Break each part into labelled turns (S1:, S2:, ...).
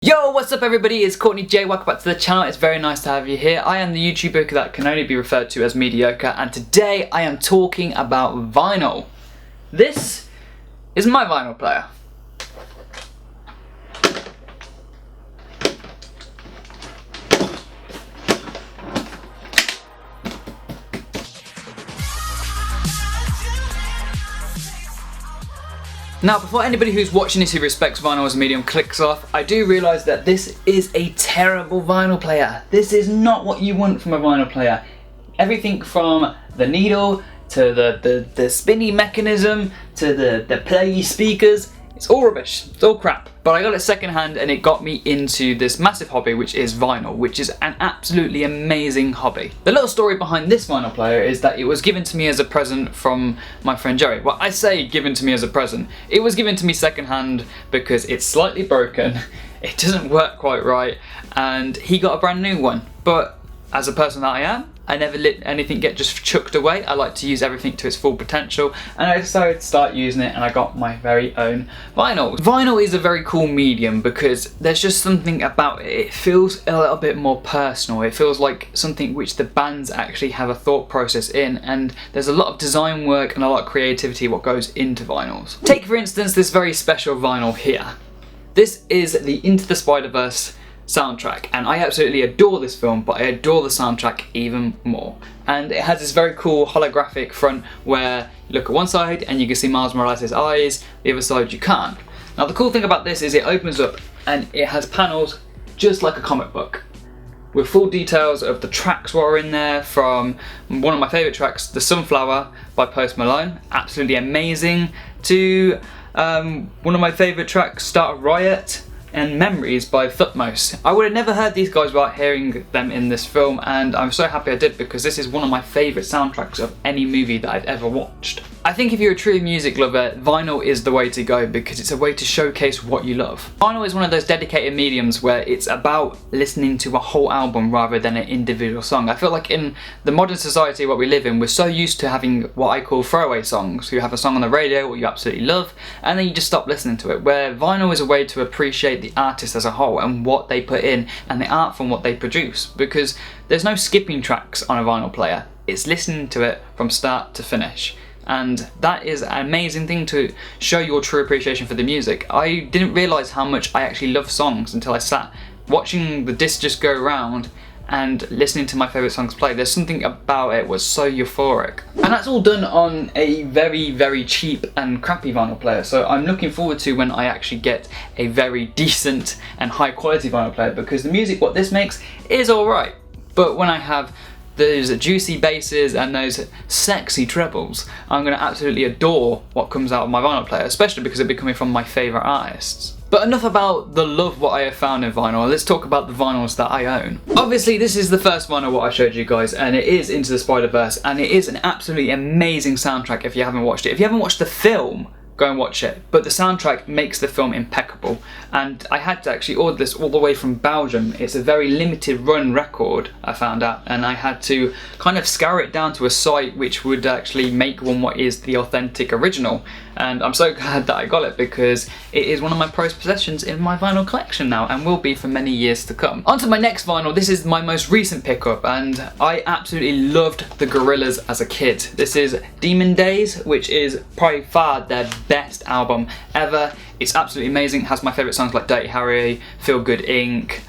S1: Yo, what's up everybody, it's Courtney-Jai, welcome back to the channel, it's very nice to have you here. I am the YouTuber that can only be referred to as mediocre, and today I am talking about vinyl. This is my vinyl player. Now, before anybody who's watching this who respects vinyl as a medium clicks off, I do realise that this is a terrible vinyl player. This is not what you want from a vinyl player. Everything from the needle, to the spinny mechanism, to the play speakers, it's all rubbish, it's all crap. But I got it second hand and it got me into this massive hobby, which is vinyl, which is an absolutely amazing hobby. The little story behind this vinyl player is that it was given to me as a present from my friend Jerry. Well, I say given to me as a present. It was given to me second hand because it's slightly broken, it doesn't work quite right, and he got a brand new one. But as a person that I am, I never let anything get just chucked away. I like to use everything to its full potential, and I decided to start using it, and I got my very own vinyl. Vinyl is a very cool medium because there's just something about it. It feels a little bit more personal. It feels like something which the bands actually have a thought process in, and there's a lot of design work and a lot of creativity what goes into vinyls. Take for instance this very special vinyl here. This is the Into the Spiderverse soundtrack, and I absolutely adore this film, but I adore the soundtrack even more. And it has this very cool holographic front where you look at one side and you can see Miles Morales' eyes, the other side you can't. Now the cool thing about this is it opens up and it has panels just like a comic book, with full details of the tracks what are in there, from one of my favourite tracks, The Sunflower by Post Malone, absolutely amazing, to one of my favourite tracks, Start a Riot, and Memories by Thutmose. I would have never heard these guys without hearing them in this film, and I'm so happy I did because this is one of my favourite soundtracks of any movie that I've ever watched. I think if you're a true music lover, vinyl is the way to go because it's a way to showcase what you love. Vinyl is one of those dedicated mediums where it's about listening to a whole album rather than an individual song. I feel like in the modern society what we live in, we're so used to having what I call throwaway songs. You have a song on the radio what you absolutely love and then you just stop listening to it, where vinyl is a way to appreciate the artist as a whole and what they put in and the art from what they produce, because there's no skipping tracks on a vinyl player. It's listening to it from start to finish. And that is an amazing thing to show your true appreciation for the music. I didn't realise how much I actually love songs until I sat watching the disc just go around and listening to my favourite songs play. There's something about it was so euphoric. And that's all done on a very, very cheap and crappy vinyl player. So I'm looking forward to when I actually get a very decent and high quality vinyl player, because the music what this makes is alright. But when I have those juicy basses and those sexy trebles, I'm going to absolutely adore what comes out of my vinyl player, especially because it'll be coming from my favourite artists. But enough about the love what I have found in vinyl, let's talk about the vinyls that I own. Obviously this is the first vinyl what I showed you guys, and it is Into the Spider-Verse, and it is an absolutely amazing soundtrack if you haven't watched it. If you haven't watched the film, go and watch it, but the soundtrack makes the film impeccable, and I had to actually order this all the way from Belgium. It's a very limited run record, I found out, and I had to kind of scour it down to a site which would actually make one what is the authentic original, and I'm so glad that I got it because it is one of my prized possessions in my vinyl collection now and will be for many years to come. On to my next vinyl. This is my most recent pickup and I absolutely loved the Gorillaz as a kid. This is Demon Days, which is probably far their best album ever. It's absolutely amazing. It has my favourite songs like Dirty Harry, Feel Good Inc.,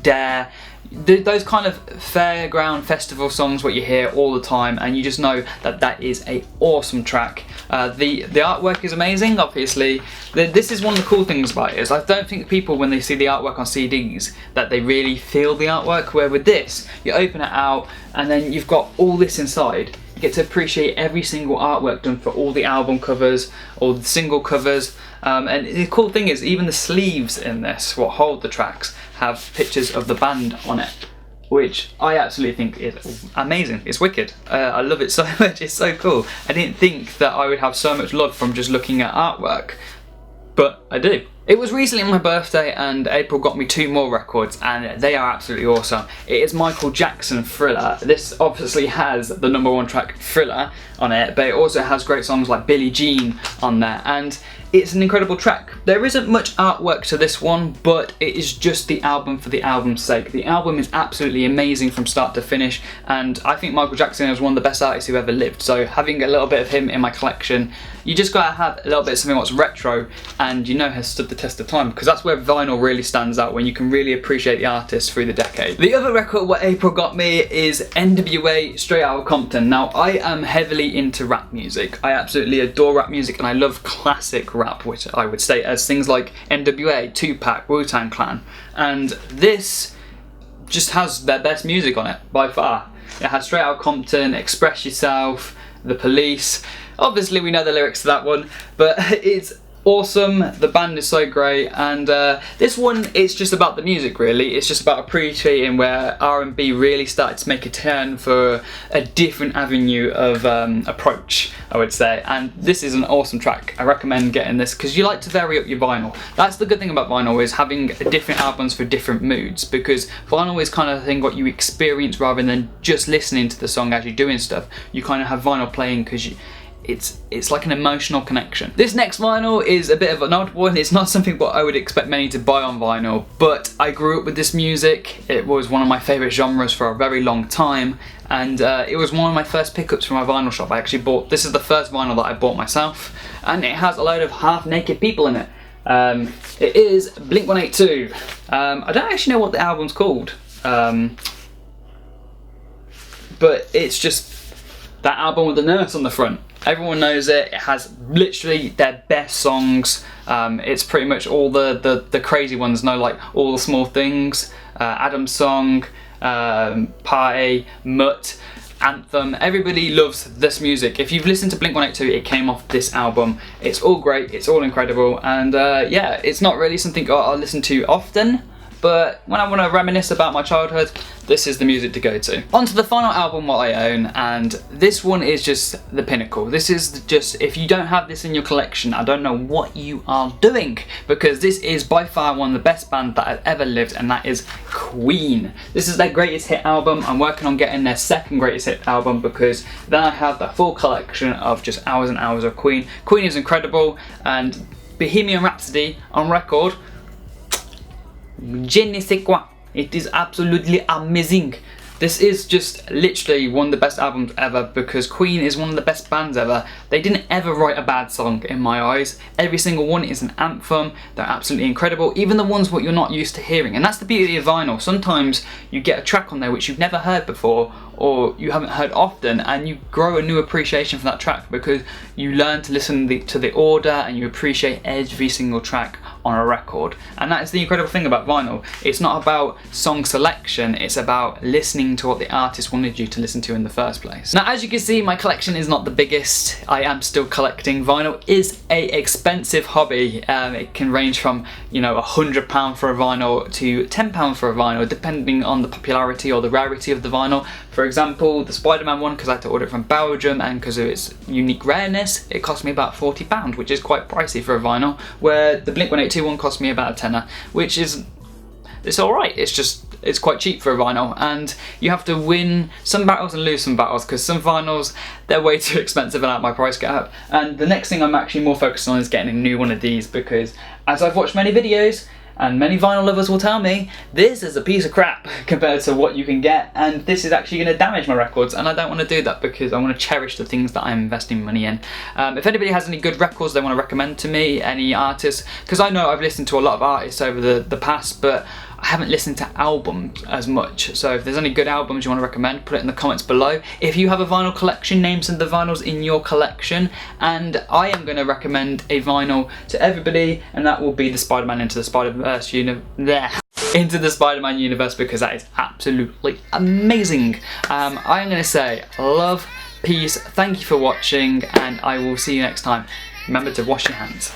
S1: Dare. Those kind of fairground festival songs what you hear all the time, and you just know that that is a awesome track. The artwork is amazing, obviously. This is one of the cool things about it, is I don't think people when they see the artwork on CDs that they really feel the artwork, where with this you open it out and then you've got all this inside. You get to appreciate every single artwork done for all the album covers, all the single covers, and the cool thing is even the sleeves in this, what hold the tracks, have pictures of the band on it, which I absolutely think is amazing. It's wicked. I love it so much, it's so cool. I didn't think that I would have so much love from just looking at artwork, but I do. It was recently my birthday and April got me 2 more records and they are absolutely awesome. It is Michael Jackson Thriller. This obviously has the #1 track Thriller on it, but it also has great songs like Billie Jean on there, and it's an incredible track. There isn't much artwork to this one, but it is just the album for the album's sake. The album is absolutely amazing from start to finish, and I think Michael Jackson is one of the best artists who ever lived, so having a little bit of him in my collection, you just gotta have a little bit of something that's retro and you know has stood the test of time, because that's where vinyl really stands out, when you can really appreciate the artist through the decade. The other record what April got me is NWA Straight Outta Compton. Now, I am heavily into rap music. I absolutely adore rap music, and I love classic rap, which I would state as things like NWA, Tupac, Wu-Tang Clan, and this just has their best music on it by far. It has Straight Outta Compton, Express Yourself, The Police. Obviously we know the lyrics to that one, but it's awesome. The band is so great, and this one, it's just about the music really. It's just about appreciating where R&B really started to make a turn for a different avenue of approach, I would say, and this is an awesome track. I recommend getting this because you like to vary up your vinyl. That's the good thing about vinyl, is having different albums for different moods, because vinyl is kind of the thing what you experience rather than just listening to the song as you're doing stuff. You kind of have vinyl playing because it's like an emotional connection. This next vinyl is a bit of an odd one. It's not something what I would expect many to buy on vinyl, but I grew up with this music. It was one of my favourite genres for a very long time, and it was one of my first pickups from my vinyl shop. I actually bought, this is the first vinyl that I bought myself, and it has a load of half-naked people in it. It is Blink-182. I don't actually know what the album's called, but it's just that album with the nurse on the front. Everyone knows it. It has literally their best songs. It's pretty much all the crazy ones, no, like All the Small Things, Adam's Song, Party, Mutt, Anthem. Everybody loves this music. If you've listened to Blink-182, it came off this album. It's all great, it's all incredible, and yeah, it's not really something I listen to often, but when I want to reminisce about my childhood, this is the music to go to. On to the final album what I own, and this one is just the pinnacle. This is just, if you don't have this in your collection, I don't know what you are doing, because this is by far one of the best bands that have ever lived, and that is Queen. This is their greatest hit album. I'm working on getting their second greatest hit album, because then I have the full collection of just hours and hours of Queen. Queen is incredible, and Bohemian Rhapsody on record, je ne sais quoi. It is absolutely amazing. This is just literally one of the best albums ever, because Queen is one of the best bands ever. They didn't ever write a bad song in my eyes. Every single one is an anthem. They're absolutely incredible, even the ones what you're not used to hearing. And that's the beauty of vinyl. Sometimes you get a track on there which you've never heard before, or you haven't heard often, and you grow a new appreciation for that track because you learn to listen to the order, and you appreciate every single track on a record. And that is the incredible thing about vinyl. It's not about song selection, it's about listening to what the artist wanted you to listen to in the first place. Now, as you can see, my collection is not the biggest. I am still collecting. Vinyl is a expensive hobby. It can range from, you know, £100 for a vinyl to £10 for a vinyl, depending on the popularity or the rarity of the vinyl. For example, the Spider-Man one, because I had to order it from Belgium, and because of its unique rareness, it cost me about £40, which is quite pricey for a vinyl, where the Blink-182 one cost me about a tenner, which is, it's alright. It's quite cheap for a vinyl, and you have to win some battles and lose some battles, because some vinyls, they're way too expensive and out my price gap. And the next thing I'm actually more focused on is getting a new one of these, because as I've watched many videos, and many vinyl lovers will tell me, this is a piece of crap compared to what you can get, and this is actually going to damage my records, and I don't want to do that, because I want to cherish the things that I'm investing money in. If anybody has any good records they want to recommend to me, any artists, because I know I've listened to a lot of artists over the past, but I haven't listened to albums as much, so if there's any good albums you want to recommend, put it in the comments below. If you have a vinyl collection, name some of the vinyls in your collection, and I am going to recommend a vinyl to everybody, and that will be the Spider-Man Into the Spider-Verse Into the Spider-Man universe, because that is absolutely amazing. I'm going to say love, peace, thank you for watching, and I will see you next time. Remember to wash your hands.